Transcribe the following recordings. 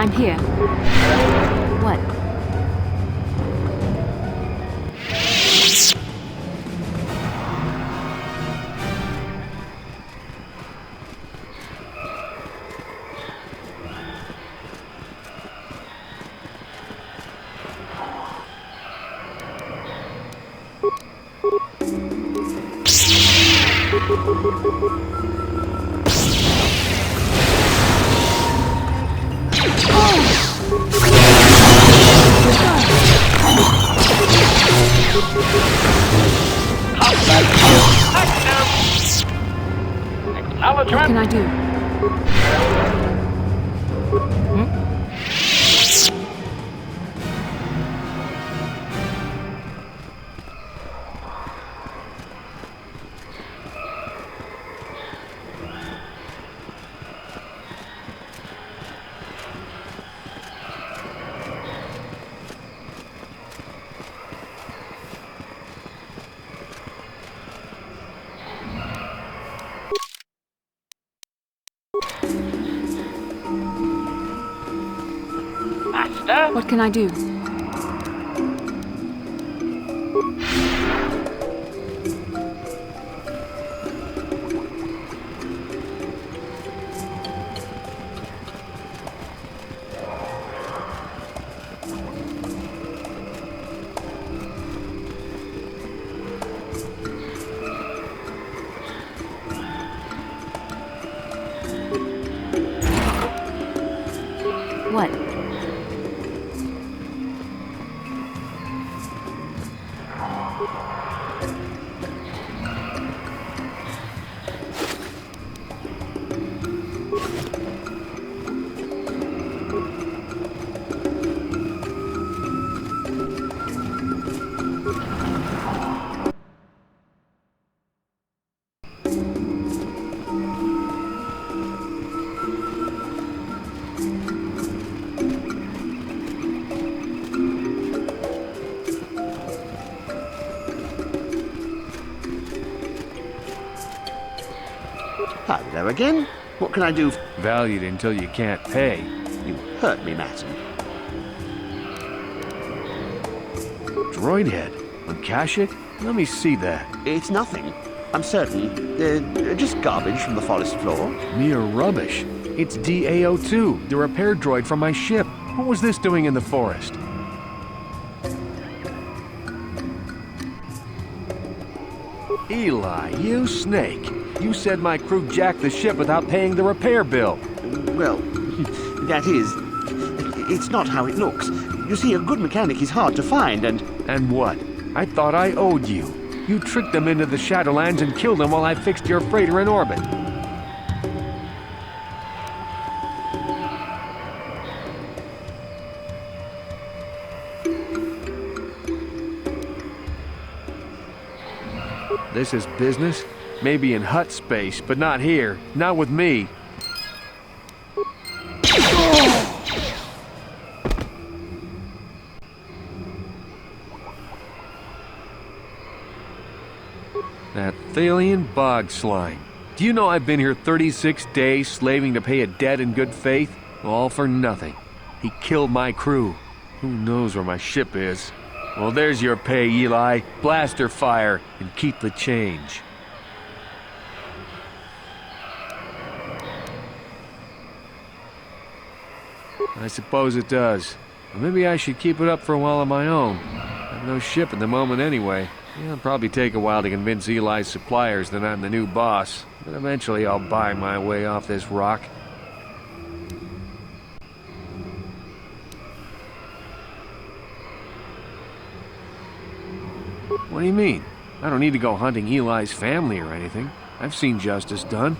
I'm here. What? What can I do? What can I do? What? Hello again. What can I do? Valued until you can't pay. You hurt me, Matson. Droid head? On Kashyyyk? Let me see that. It's nothing. I'm certain. Just garbage from the forest floor. Mere rubbish. It's DAO2, the repair droid from my ship. What was this doing in the forest? Eli, you snake. You said my crew jacked the ship without paying the repair bill. Well, that is... It's not how it looks. You see, a good mechanic is hard to find, and... And what? I thought I owed you. You tricked them into the Shadowlands and killed them while I fixed your freighter in orbit. This is business? Maybe in hut space, but not here. Not with me. That Thalian bog slime. Do you know I've been here 36 days slaving to pay a debt in good faith? All for nothing. He killed my crew. Who knows where my ship is? Well, there's your pay, Eli. Blaster fire and keep the change. I suppose it does. Or maybe I should keep it up for a while on my own. I have no ship at the moment anyway. It'll probably take a while to convince Eli's suppliers that I'm the new boss, but eventually I'll buy my way off this rock. What do you mean? I don't need to go hunting Eli's family or anything. I've seen justice done.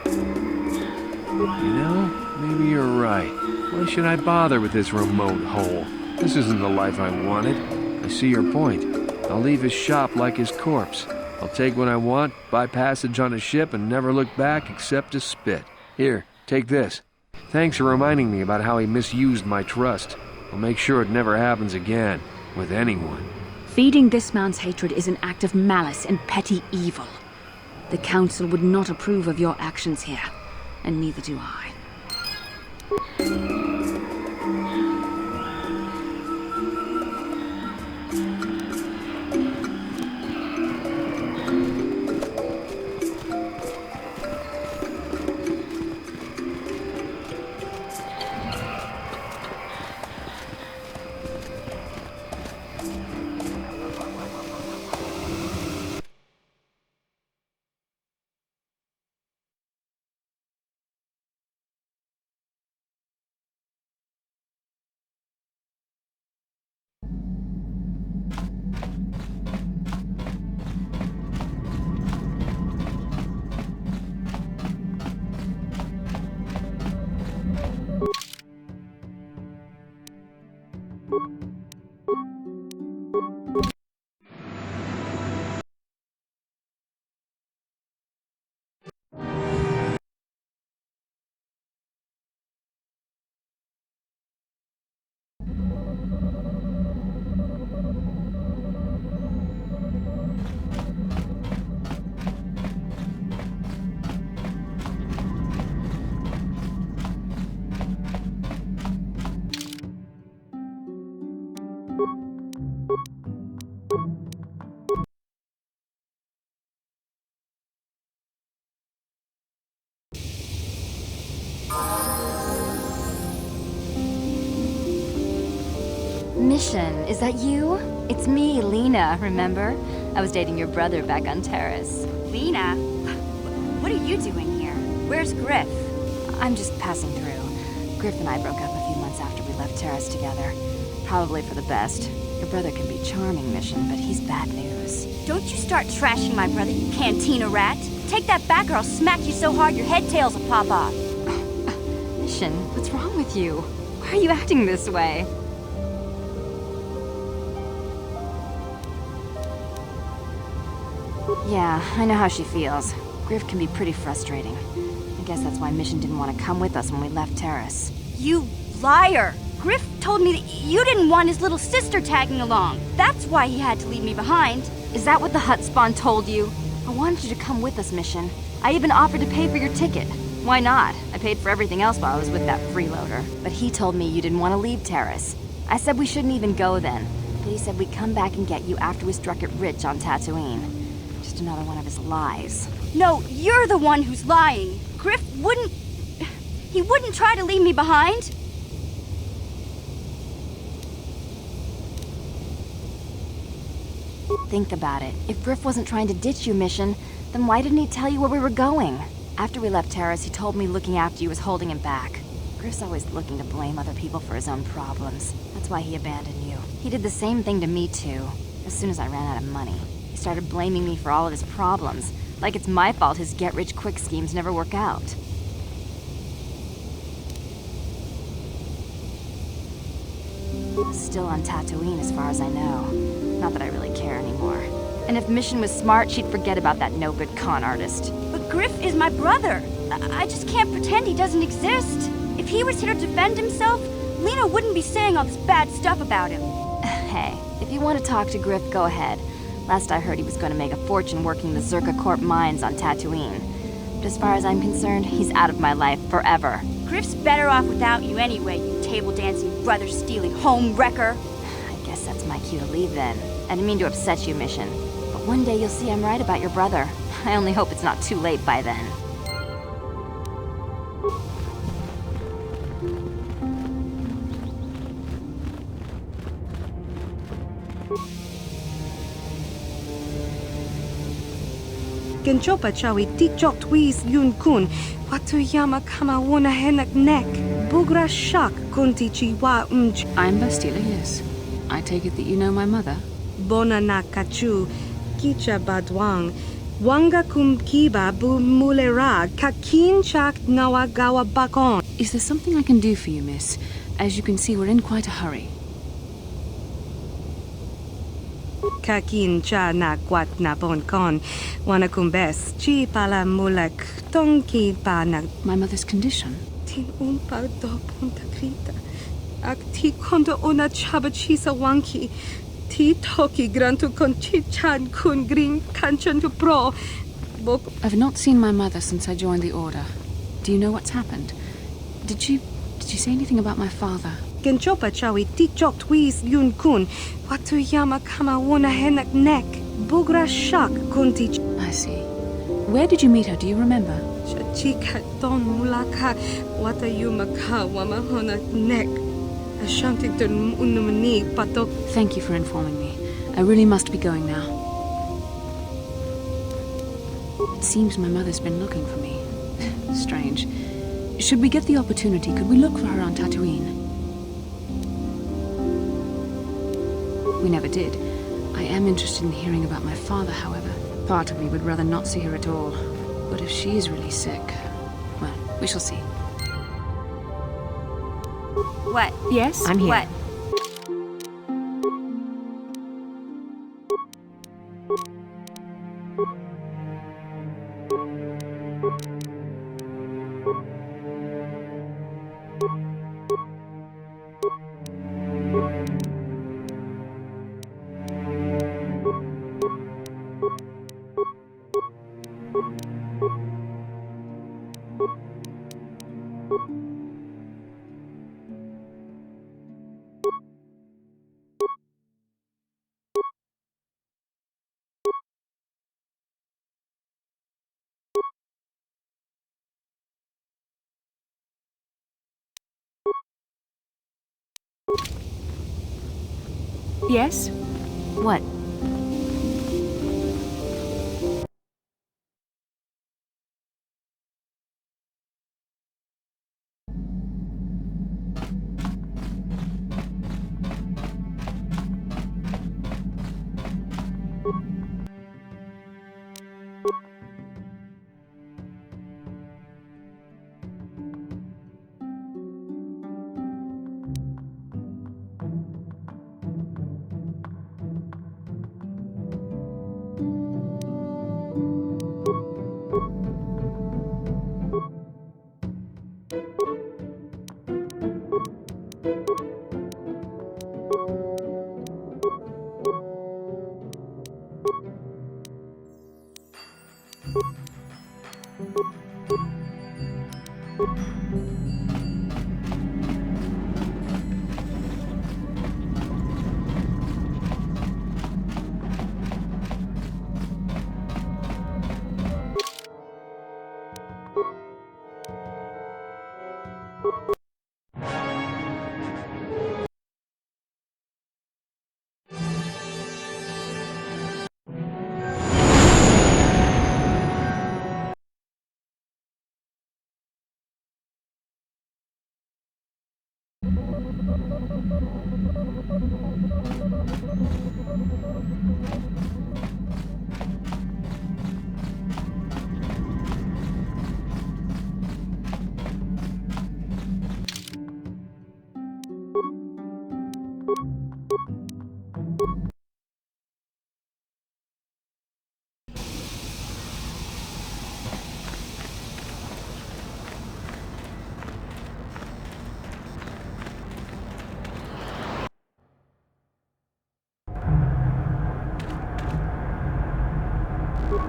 You know, maybe you're right. Why should I bother with this remote hole? This isn't the life I wanted. I see your point. I'll leave his shop like his corpse. I'll take what I want, buy passage on a ship, and never look back except to spit. Here, take this. Thanks for reminding me about how he misused my trust. I'll make sure it never happens again, with anyone. Feeding this man's hatred is an act of malice and petty evil. The Council would not approve of your actions here, and neither do I. Mission, is that you? It's me, Lena, remember? I was dating your brother back on Terrace. Lena? What are you doing here? Where's Griff? I'm just passing through. Griff and I broke up a few months after we left Terrace together. Probably for the best. Your brother can be charming, Mission, but he's bad news. Don't you start trashing my brother, you cantina rat! Take that back or I'll smack you so hard your head tails will pop off! Mission, what's wrong with you? Why are you acting this way? Yeah, I know how she feels. Griff can be pretty frustrating. I guess that's why Mission didn't want to come with us when we left Terrace. You liar! Griff told me that you didn't want his little sister tagging along. That's why he had to leave me behind. Is that what the hut spawn told you? I wanted you to come with us, Mission. I even offered to pay for your ticket. Why not? I paid for everything else while I was with that freeloader. But he told me you didn't want to leave Terrace. I said we shouldn't even go then. But he said we'd come back and get you after we struck it rich on Tatooine. Just another one of his lies. No, you're the one who's lying. Griff wouldn't... He wouldn't try to leave me behind. Think about it. If Griff wasn't trying to ditch you, Mission, then why didn't he tell you where we were going? After we left Terrace, he told me looking after you was holding him back. Griff's always looking to blame other people for his own problems. That's why he abandoned you. He did the same thing to me, too. As soon as I ran out of money, he started blaming me for all of his problems. Like it's my fault his get-rich-quick schemes never work out. Still on Tatooine, as far as I know. Not that I really care anymore. And if Mission was smart, she'd forget about that no-good con artist. But Griff is my brother. I just can't pretend he doesn't exist. If he was here to defend himself, Lena wouldn't be saying all this bad stuff about him. Hey, if you want to talk to Griff, go ahead. Last I heard he was going to make a fortune working the Zerka Corp mines on Tatooine. But as far as I'm concerned, he's out of my life forever. Griff's better off without you anyway, you table-dancing, brother-stealing home wrecker. I guess that's my cue to leave then. I didn't mean to upset you, Mission. But one day you'll see I'm right about your brother. I only hope it's not too late by then. Genchopa chawi tichok twis yun kun. Watuyama kama wona henak nek. Bugra shak kunti chiwa umch. I'm Bastilla, yes. I take it that you know my mother? Bona na kachu. Kicha badwang. Wanga kum kiba bu mulera. Kakin chak nawagawa bakon. Is there something I can do for you, miss? As you can see, we're in quite a hurry. Kakin cha na kwat na bon kon. Wana kumbes. Chi pala mulak. Tonki pa na. My mother's condition? Tin umpa do punta krita. Ak ti kondo ona chaba chisa wanki. Ti toki grantu kon chichan kun green kanchan to pro. Bok I've not seen my mother since I joined the Order. Do you know what's happened? Did you say anything about my father? Genchopa chawi ti chok twis yun kun. Watuyama kama wona henak nek. Bugra shak kunti I see. Where did you meet her? Do you remember? chika don mulaka. Watayuma ka wamahona nek. Ashantidun unumani patok. Thank you for informing me. I really must be going now. It seems my mother's been looking for me. Strange. Should we get the opportunity, could we look for her on Tatooine? We never did. I am interested in hearing about my father, however. Part of me would rather not see her at all. But if she is really sick, well, we shall see. What? Yes? I'm here. What? Yes? What?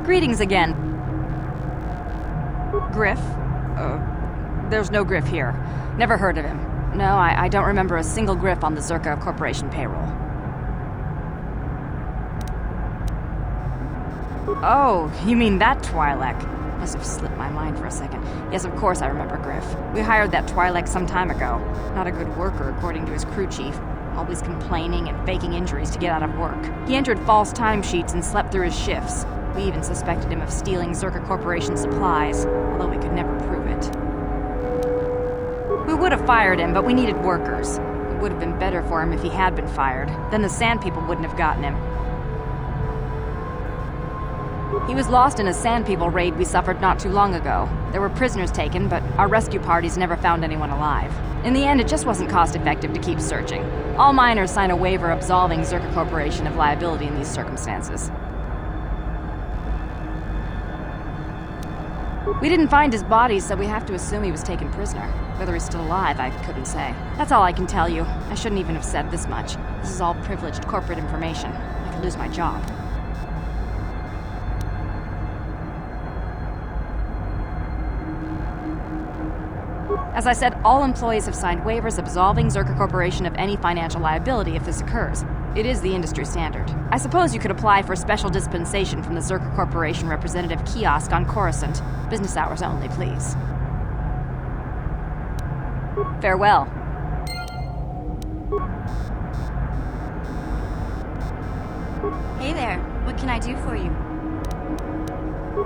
Greetings again. Griff? There's no Griff here. Never heard of him. No, I don't remember a single Griff on the Zerka Corporation payroll. Oh, you mean that Twi'lek? Must have slipped my mind for a second. Yes, of course I remember Griff. We hired that Twi'lek some time ago. Not a good worker, according to his crew chief. Always complaining and faking injuries to get out of work. He entered false timesheets and slept through his shifts. We even suspected him of stealing Zerka Corporation supplies, although we could never prove it. We would have fired him, but we needed workers. It would have been better for him if he had been fired. Then the Sand People wouldn't have gotten him. He was lost in a Sand People raid we suffered not too long ago. There were prisoners taken, but our rescue parties never found anyone alive. In the end, it just wasn't cost-effective to keep searching. All miners sign a waiver absolving Zerka Corporation of liability in these circumstances. We didn't find his body, so we have to assume he was taken prisoner. Whether he's still alive, I couldn't say. That's all I can tell you. I shouldn't even have said this much. This is all privileged corporate information. I could lose my job. As I said, all employees have signed waivers absolving Zerka Corporation of any financial liability if this occurs. It is the industry standard. I suppose you could apply for special dispensation from the Zerka Corporation representative kiosk on Coruscant. Business hours only, please. Farewell. Hey there, what can I do for you?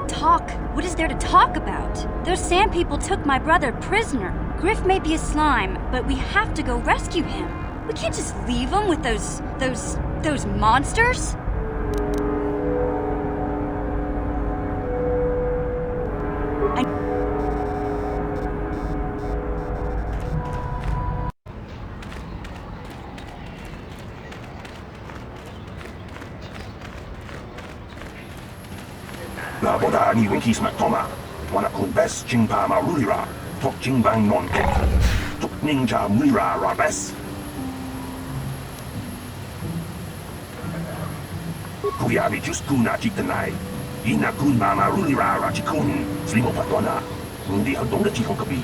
Talk? What is there to talk about? Those Sand People took my brother prisoner. Griff may be a slime, but we have to go rescue him. We can't just leave him with those monsters. La boda ni winkis matoma, wana kun bes jingpa marulira, tok jingbang non kek, tok ninja mura rabes. Kuyabi just kuna jiktanai, ina kun mama rulira rachikun, slimo patona, mundi hadong da chikong kabi.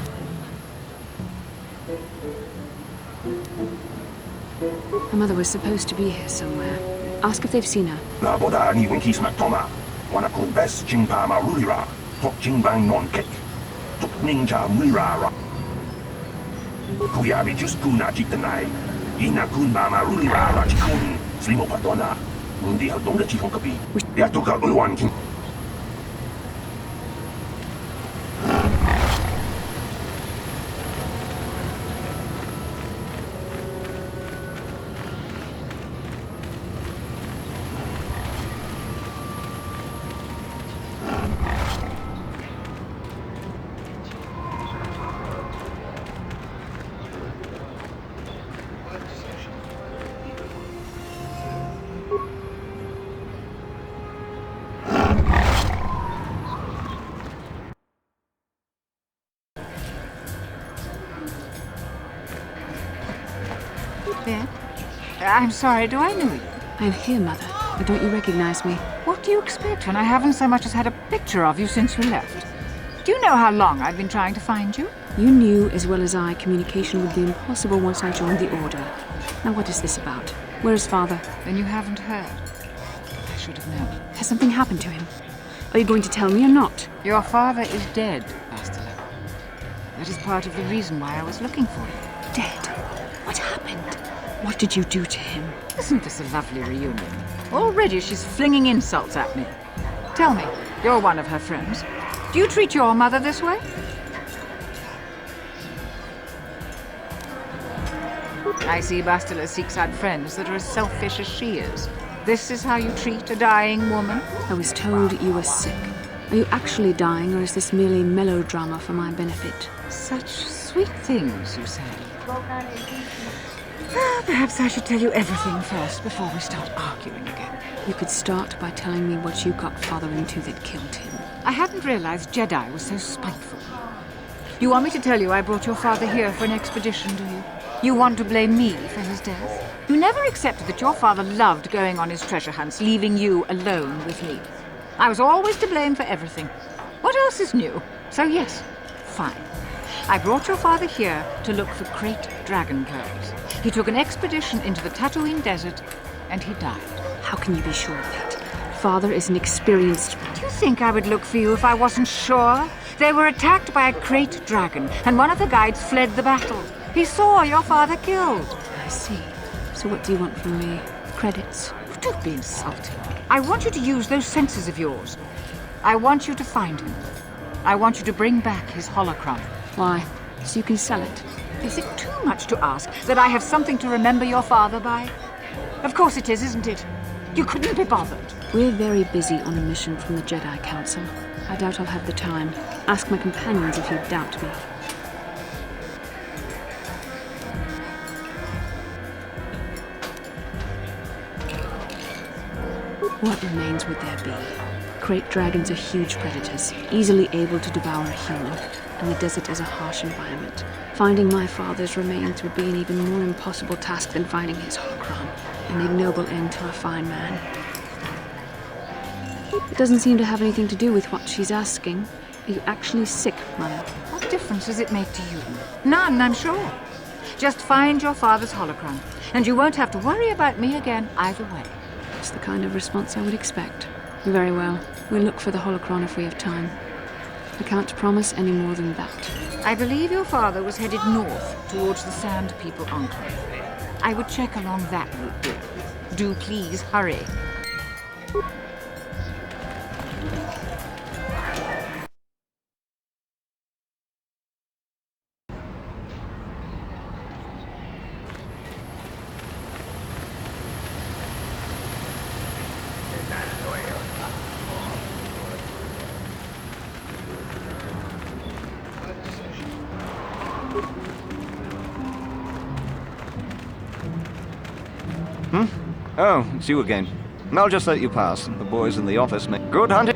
Her mother was supposed to be here somewhere. Ask if they've seen her. La boda ni winkis matoma, wana kun bes jingpa marulira, tok jingbang non kek, tok ninja mura ra. Kuyabi just kuna jiktanai, ina kun mama rulira rachikun, slimo patona. Mundi hadong da chikong kabi. Yatoka ulwan king. Ben? I'm sorry, do I know you? I'm here, Mother. But don't you recognize me? What do you expect when I haven't so much as had a picture of you since you left? Do you know how long I've been trying to find you? You knew as well as I communication would be impossible once I joined the Order. Now what is this about? Where is Father? Then you haven't heard. I should have known. Has something happened to him? Are you going to tell me or not? Your father is dead, bastilla. That is part of the reason why I was looking for you. Dead? What happened? What did you do to him? Isn't this a lovely reunion? Already she's flinging insults at me. Tell me, you're one of her friends. Do you treat your mother this way? I see Bastilla seeks out friends that are as selfish as she is. This is how you treat a dying woman? I was told you were sick. Are you actually dying, or is this merely melodrama for my benefit? Such sweet things, you say. Perhaps I should tell you everything first before we start arguing again. You could start by telling me what you got Father into that killed him. I hadn't realized Jedi was so spiteful. You want me to tell you I brought your father here for an expedition, do you? You want to blame me for his death? You never accepted that your father loved going on his treasure hunts, leaving you alone with me. I was always to blame for everything. What else is new? So yes, fine. I brought your father here to look for great dragon pearls. He took an expedition into the Tatooine desert, and he died. How can you be sure of that? father is an experienced... Do you think I would look for you if I wasn't sure? They were attacked by a great dragon, and one of the guides fled the battle. He saw your father killed. I see. So what do you want from me? Credits? Don't be insulting. I want you to use those senses of yours. I want you to find him. I want you to bring back his holocron. Why? So you can sell it? Is it too much to ask that I have something to remember your father by? Of course it is, isn't it? You couldn't be bothered. We're very busy on a mission from the Jedi Council. I doubt I'll have the time. Ask my companions if you doubt me. What remains would there be? Great dragons are huge predators, easily able to devour a human, and the desert is a harsh environment. Finding my father's remains would be an even more impossible task than finding his holocron, an ignoble end to a fine man. It doesn't seem to have anything to do with what she's asking. Are you actually sick, Mother? What difference does it make to you? None, I'm sure. Just find your father's holocron, and you won't have to worry about me again either way. That's the kind of response I would expect. Very well. We'll look for the holocron if we have time. I can't promise any more than that. I believe your father was headed north towards the Sand People Enclave. I would check along that route, dear. Do please hurry. Oh, it's you again. I'll just let you pass. The boys in the office make good hunting.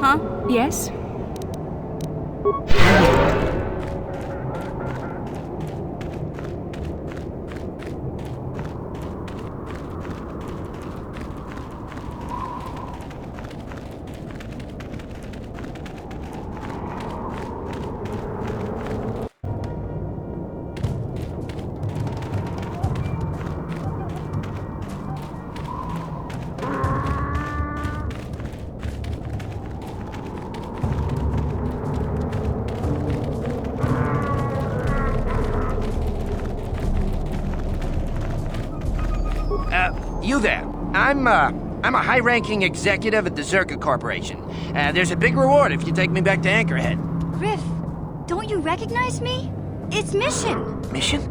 Huh? Yes? You there. I'm a high-ranking executive at the Zerka Corporation. There's a big reward if you take me back to Anchorhead. Griff, don't you recognize me? It's Mission. Mission?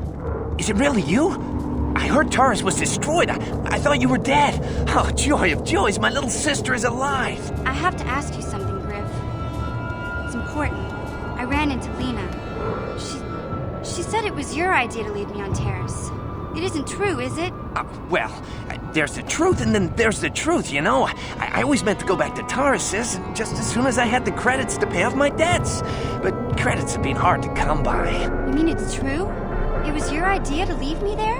Is it really you? I heard Taurus was destroyed. I thought you were dead. Oh, joy of joys, my little sister is alive. I have to ask you something, Griff. It's important. I ran into Lena. She said it was your idea to leave me on Terrace. It isn't true, is it? Well, there's the truth and then there's the truth, you know? I always meant to go back to Taurus's just as soon as I had the credits to pay off my debts. But credits have been hard to come by. You mean it's true? It was your idea to leave me there?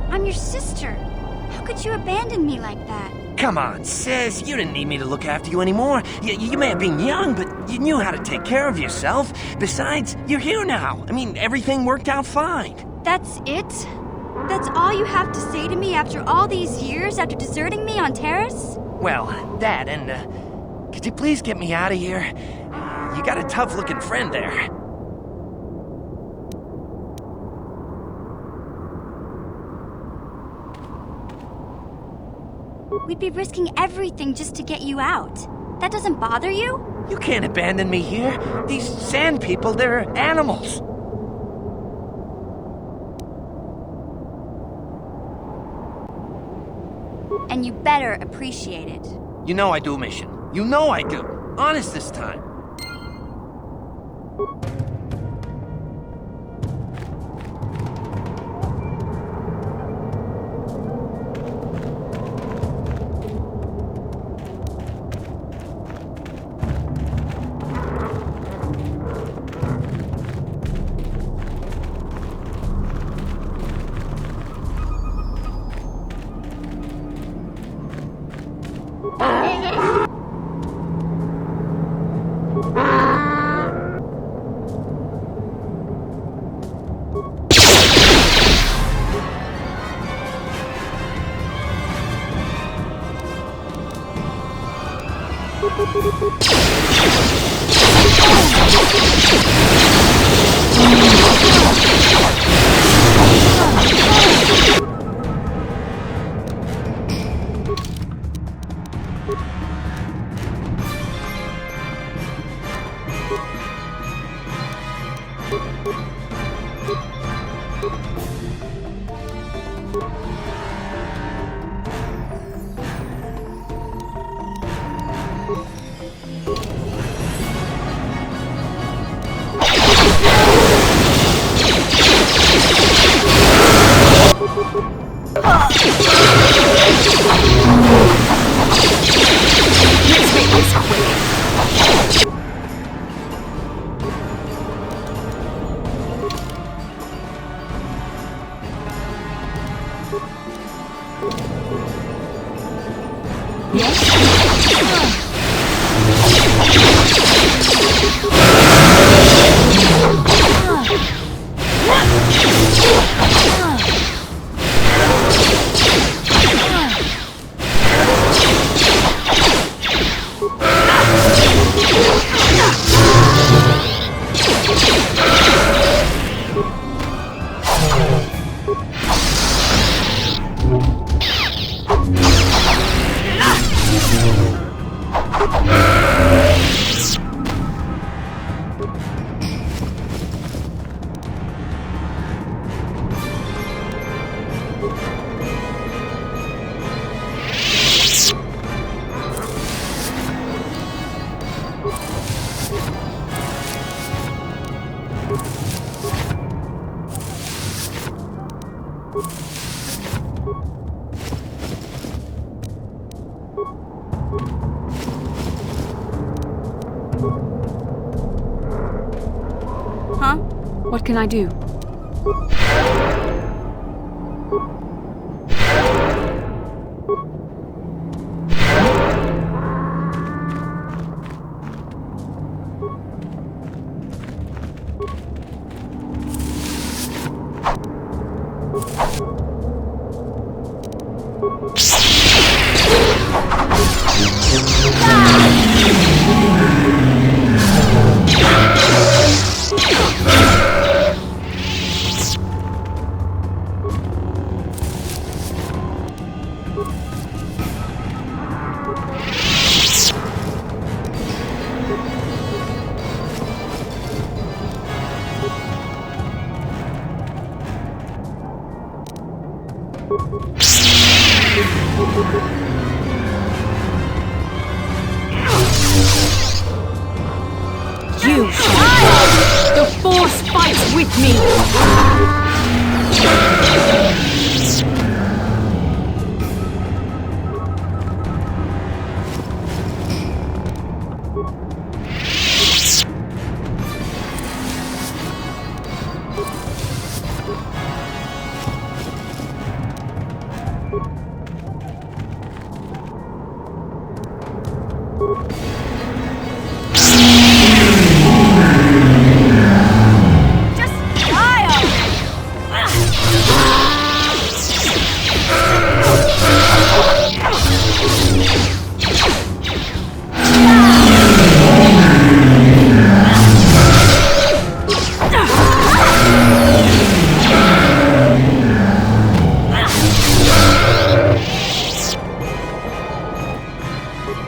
I'm your sister. How could you abandon me like that? Come on, sis. You didn't need me to look after you anymore. You may have been young, but you knew how to take care of yourself. Besides, you're here now. I mean, everything worked out fine. That's it? That's all you have to say to me after all these years, after deserting me on Terrace? Well, that and, could you please get me out of here? You got a tough-looking friend there. We'd be risking everything just to get you out. That doesn't bother you? You can't abandon me here. These sand people, they're animals. And you better appreciate it. You know I do, Mission. You know I do. Honest this time. Huh? What can I do? You shall. The Force fights with me.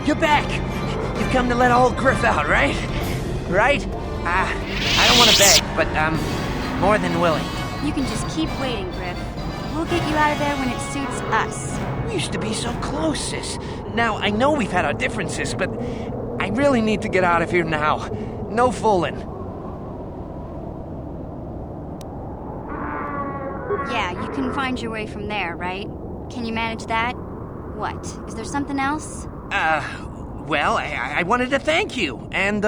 You're back! You've come to let old Griff out, right? Right? I don't want to beg, but I'm more than willing. You can just keep waiting, Griff. We'll get you out of there when it suits us. We used to be so close, sis. Now, I know we've had our differences, but I really need to get out of here now. No fooling. Yeah, you can find your way from there, right? Can you manage that? What? Is there something else? Well, I wanted to thank you, and,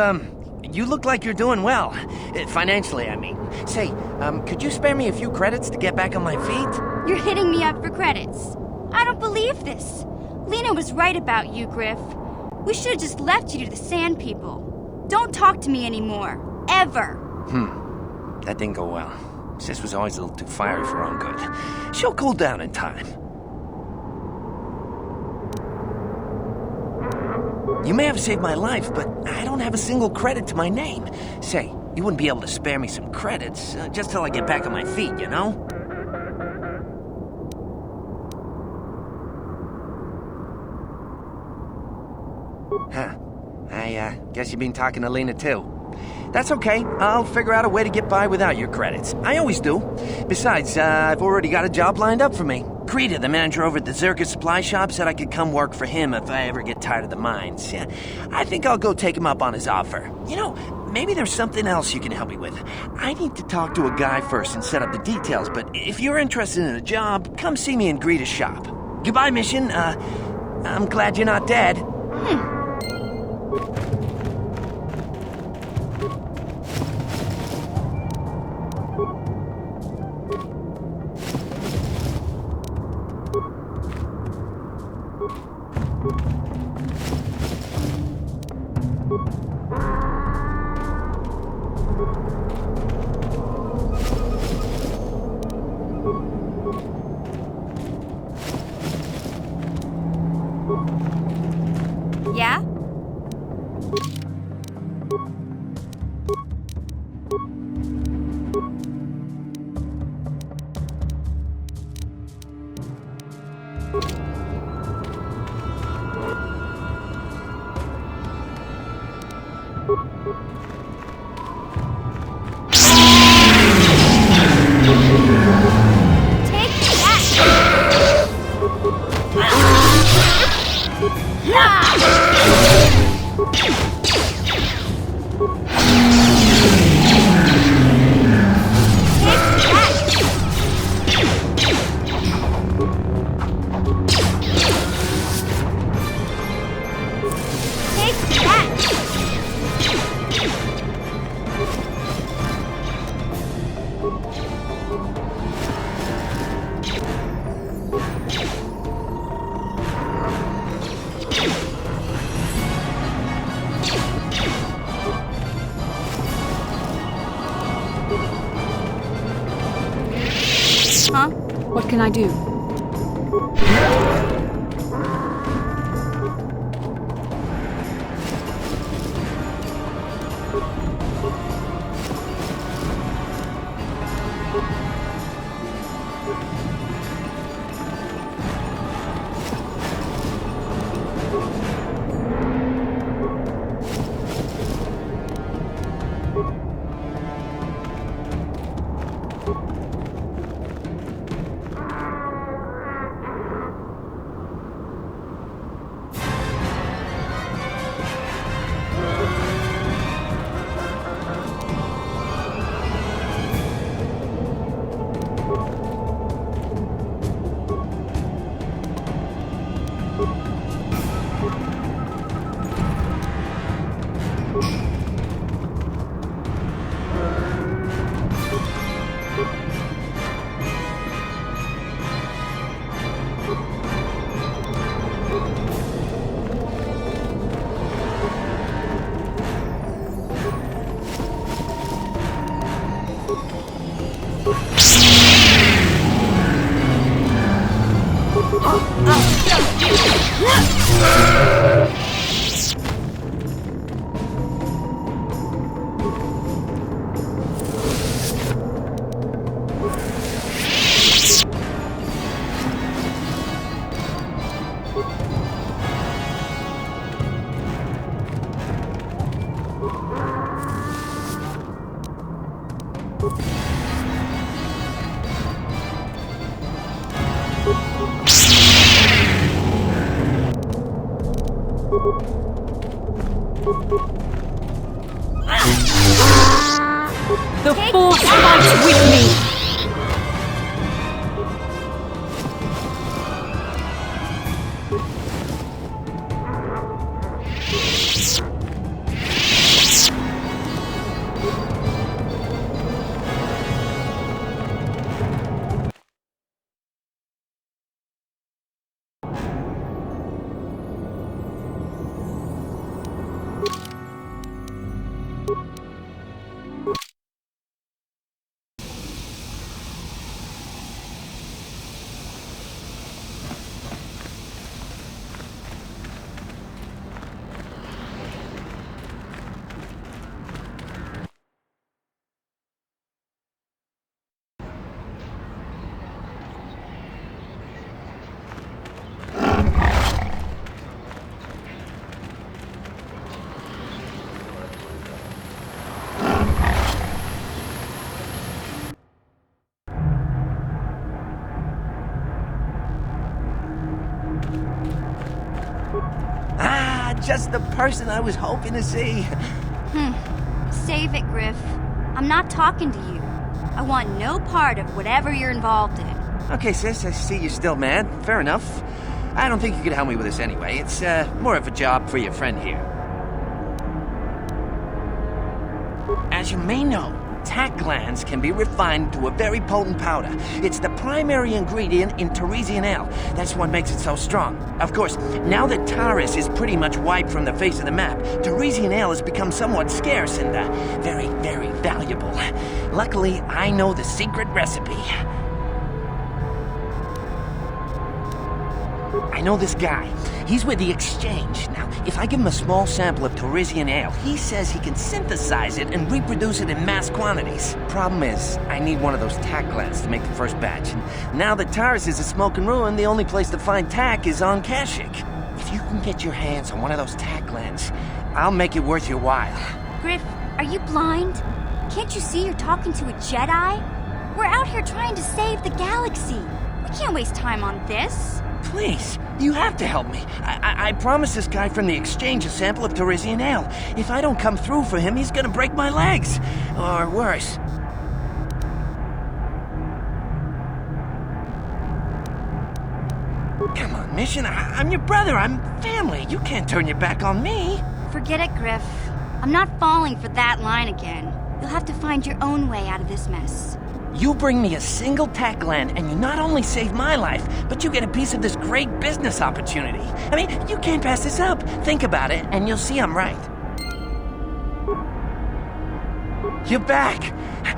you look like you're doing well. Financially, I mean. Say, could you spare me a few credits to get back on my feet? You're hitting me up for credits. I don't believe this. Lena was right about you, Griff. We should have just left you to the Sand People. Don't talk to me anymore. Ever. That didn't go well. Sis was always a little too fiery for her own good. She'll cool down in time. You may have saved my life, but I don't have a single credit to my name. Say, you wouldn't be able to spare me some credits, just till I get back on my feet, you know? Huh. I guess you've been talking to Lena, too. That's okay. I'll figure out a way to get by without your credits. I always do. Besides, I've already got a job lined up for me. Krita, the manager over at the Zirkus supply shop, said I could come work for him if I ever get tired of the mines. Yeah, I think I'll go take him up on his offer. You know, maybe there's something else you can help me with. I need to talk to a guy first and set up the details, but if you're interested in a job, come see me in Grita's shop. Goodbye, Mission. I'm glad you're not dead. Huh? What can I do? The Force fights with me! Just the person I was hoping to see. Save it, Griff. I'm not talking to you. I want no part of whatever you're involved in. Okay, sis, I see you're still mad. Fair enough. I don't think you could help me with this anyway. It's more of a job for your friend here. As you may know, tack glands can be refined to a very potent powder. It's the primary ingredient in Tarisian ale. That's what makes it so strong. Of course, now that Taris is pretty much wiped from the face of the map, Tarisian ale has become somewhat scarce and very, very valuable. Luckily, I know the secret recipe. I know this guy. He's with the Exchange. Now, if I give him a small sample of Tarisian ale, he says he can synthesize it and reproduce it in mass quantities. Problem is, I need one of those tack glands to make the first batch. And now that Taris is a smoking ruin, the only place to find tack is on Kashyyyk. If you can get your hands on one of those tack glands, I'll make it worth your while. Griff, are you blind? Can't you see you're talking to a Jedi? We're out here trying to save the galaxy. We can't waste time on this. Please, you have to help me. I promised this guy from the Exchange a sample of Tarisian ale. If I don't come through for him, he's gonna break my legs. Or worse. Come on, Mission. I'm your brother. I'm family. You can't turn your back on me. Forget it, Griff. I'm not falling for that line again. You'll have to find your own way out of this mess. You bring me a single tack gland, and you not only save my life, but you get a piece of this great business opportunity. I mean, you can't pass this up. Think about it, and you'll see I'm right. You're back.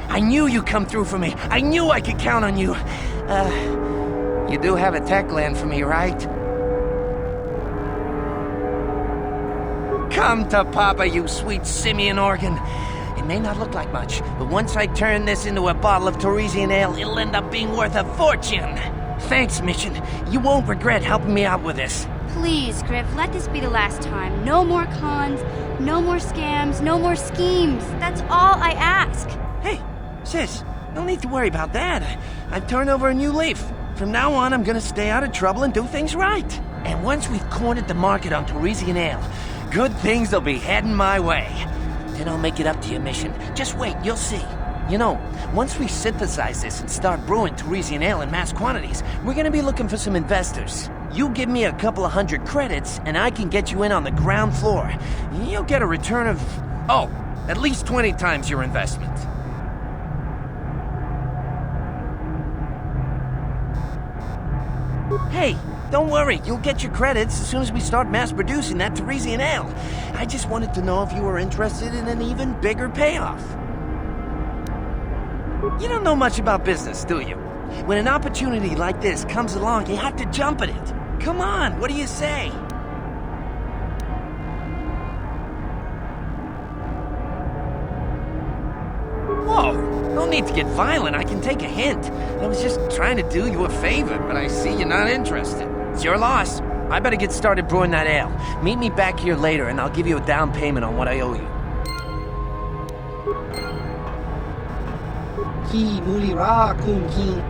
I knew you'd come through for me. I knew I could count on you. You do have a tech land for me, right? Come to Papa, you sweet simian organ. It may not look like much, but once I turn this into a bottle of Torresian ale, it'll end up being worth a fortune. Thanks, Mission. You won't regret helping me out with this. Please, Griff, let this be the last time. No more cons, no more scams, no more schemes. That's all I ask. Hey, sis, no need to worry about that. I've turned over a new leaf. From now on, I'm gonna stay out of trouble and do things right. And once we've cornered the market on Torresian ale, good things will be heading my way. Then I'll make it up to you, Mission. Just wait, you'll see. You know, once we synthesize this and start brewing Torresian ale in mass quantities, we're gonna be looking for some investors. You give me a couple of 100 credits, and I can get you in on the ground floor. You'll get a return of, at least 20 times your investment. Hey, don't worry, you'll get your credits as soon as we start mass producing that Torresian ale. I just wanted to know if you were interested in an even bigger payoff. You don't know much about business, do you? When an opportunity like this comes along, you have to jump at it. Come on, what do you say? Whoa, no need to get violent, I can take a hint. I was just trying to do you a favor, but I see you're not interested. It's your loss. I better get started brewing that ale. Meet me back here later and I'll give you a down payment on what I owe you. Ki mulira kun kin.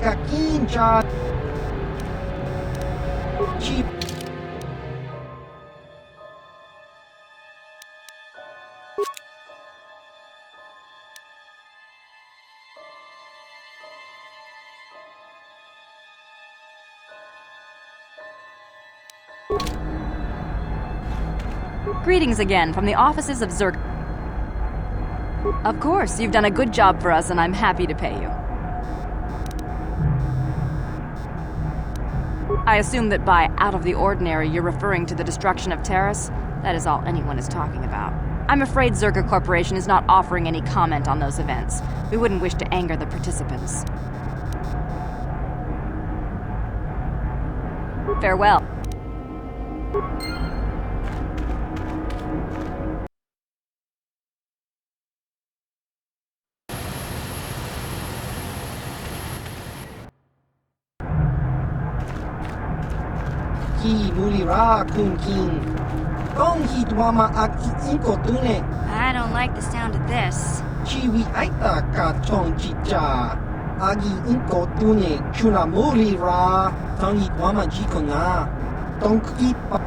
Kakin cha. Cheap. Greetings again from the offices of Zerk. Of course, you've done a good job for us and I'm happy to pay you. I assume that by out of the ordinary, you're referring to the destruction of Terrace? That is all anyone is talking about. I'm afraid Zerka Corporation is not offering any comment on those events. We wouldn't wish to anger the participants. Farewell. Ki mulira kun kin. Kong hitwama ak ikotune. I don't like the sound of this. Chiwi aita ka chong chicha. Agi ikotune chuna mulira. Tong hitwama jikona. Tong kipa.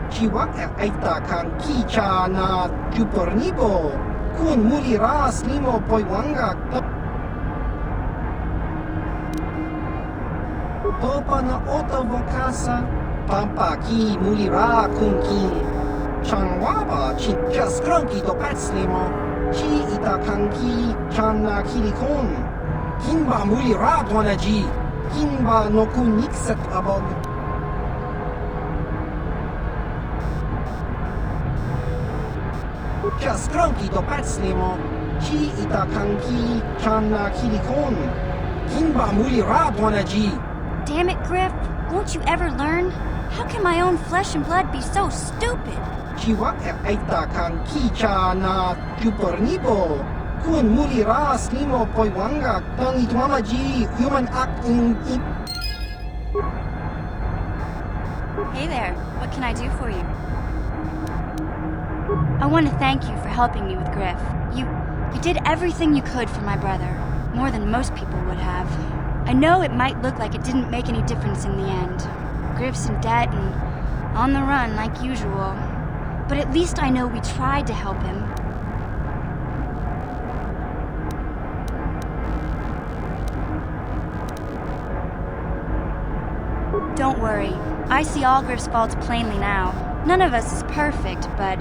Chiwak aita kan kicha na chupornibo. Kun mulira slimo poiwanga. Topa na ota wakasa, pampa ki mulira kun kin. Changwaba chitja skronki do patslimo, chi ita kanki channa kilikon. Kinba mulira donaji, kinba no kun nikset abog. Skronki do patslimo, chi ita kanki channa kilikon. Kinba mulira donaji. Damn it, Griff. Won't you ever learn? How can my own flesh and blood be so stupid? Chiwak aita kan kicha na chupornibo. Kun mulira slimo poiwanga tang itwamaji human act in it. Hey there. What can I do for you? I want to thank you for helping me with Griff. You did everything you could for my brother. More than most people would have. I know it might look like it didn't make any difference in the end. Griff's in debt and on the run like usual. But at least I know we tried to help him. Don't worry. I see all Griff's faults plainly now. None of us is perfect, but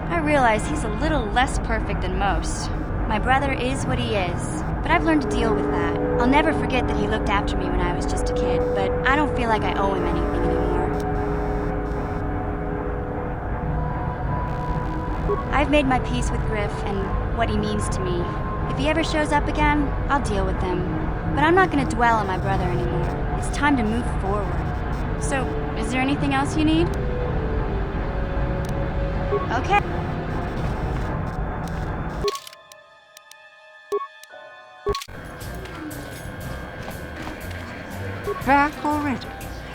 I realize he's a little less perfect than most. My brother is what he is, but I've learned to deal with that. I'll never forget that he looked after me when I was just a kid, but I don't feel like I owe him anything anymore. I've made my peace with Griff and what he means to me. If he ever shows up again, I'll deal with him. But I'm not gonna dwell on my brother anymore. It's time to move forward. So, is there anything else you need? Okay. Back already?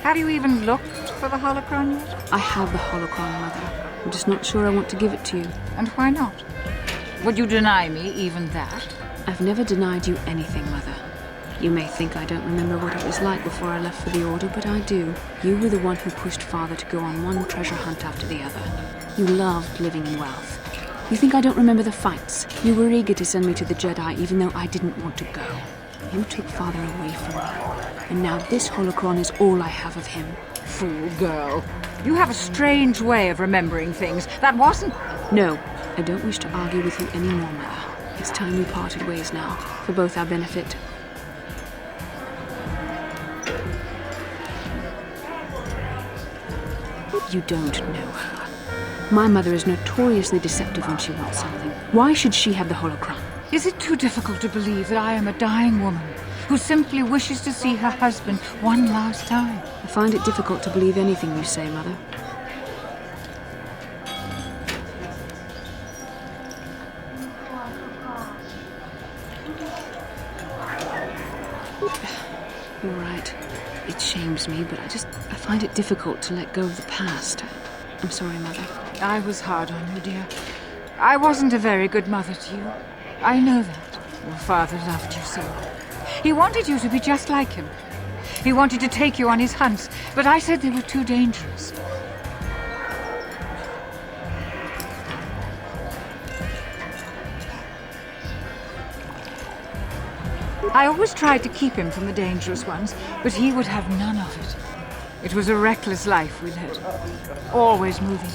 Have you even looked for the holocron yet? I have the holocron, Mother. I'm just not sure I want to give it to you. And why not? Would you deny me even that? I've never denied you anything, Mother. You may think I don't remember what it was like before I left for the Order, but I do. You were the one who pushed Father to go on one treasure hunt after the other. You loved living in wealth. You think I don't remember the fights? You were eager to send me to the Jedi even though I didn't want to go. You took Father away from me. And now this holocron is all I have of him. Fool girl. You have a strange way of remembering things. That wasn't... No, I don't wish to argue with you anymore, Mother. It's time we parted ways now, for both our benefit. You don't know her. My mother is notoriously deceptive when she wants something. Why should she have the holocron? Is it too difficult to believe that I am a dying woman who simply wishes to see her husband one last time? I find it difficult to believe anything you say, Mother. All right. It shames me, but I find it difficult to let go of the past. I'm sorry, Mother. I was hard on you, dear. I wasn't a very good mother to you. I know that. Your father loved you so. He wanted you to be just like him. He wanted to take you on his hunts, but I said they were too dangerous. I always tried to keep him from the dangerous ones, but he would have none of it. It was a reckless life we led. Always moving.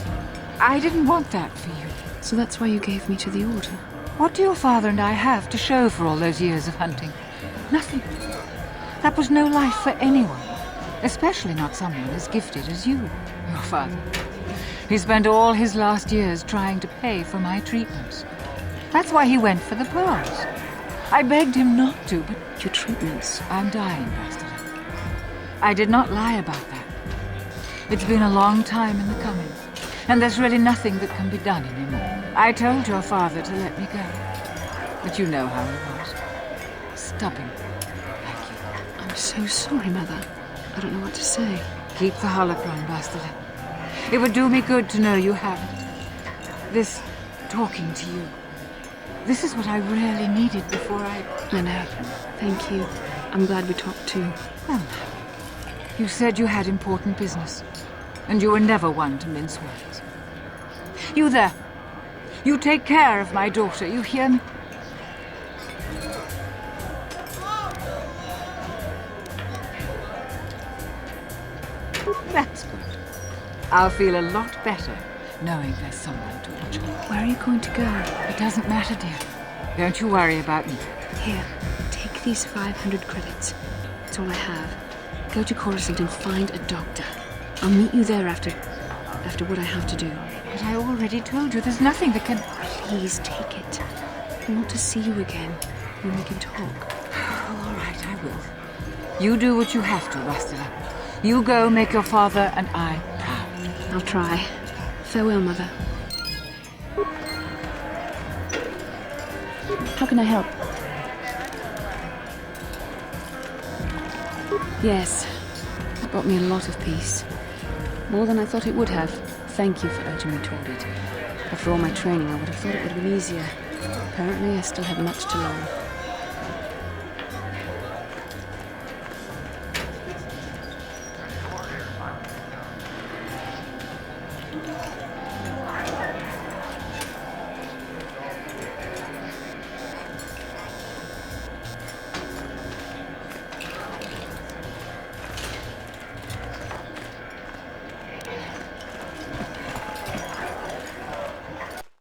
I didn't want that for you. So that's why you gave me to the Order? What do your father and I have to show for all those years of hunting? Nothing. That was no life for anyone. Especially not someone as gifted as you, your father. He spent all his last years trying to pay for my treatments. That's why he went for the pearls. I begged him not to, but... Your treatments? I'm dying, bastard. I did not lie about that. It's been a long time in the coming, and there's really nothing that can be done anymore. I told your father to let me go, but you know how he was. Stubborn, like you. I'm so sorry, Mother. I don't know what to say. Keep the holocron, bastard. It would do me good to know you have it. This talking to you. This is what I really needed before I know. Thank you. I'm glad we talked too. Well, you said you had important business, and you were never one to mince words. You there. You take care of my daughter, you hear me? That's good. I'll feel a lot better knowing there's someone to watch her. Where are you going to go? It doesn't matter, dear. Don't you worry about me. Here, take these 500 credits. It's all I have. Go to Coruscant and find a doctor. I'll meet you there after what I have to do. But I already told you there's nothing that can... Please take it. I want to see you again, when we can talk. Oh, all right, I will. You do what you have to, Bastilla. You go make your father and I proud. I'll try. Farewell, Mother. How can I help? Yes. That brought me a lot of peace. More than I thought it would have. Thank you for urging me toward it. After all my training, I would have thought it would have been easier. Apparently, I still have much to learn.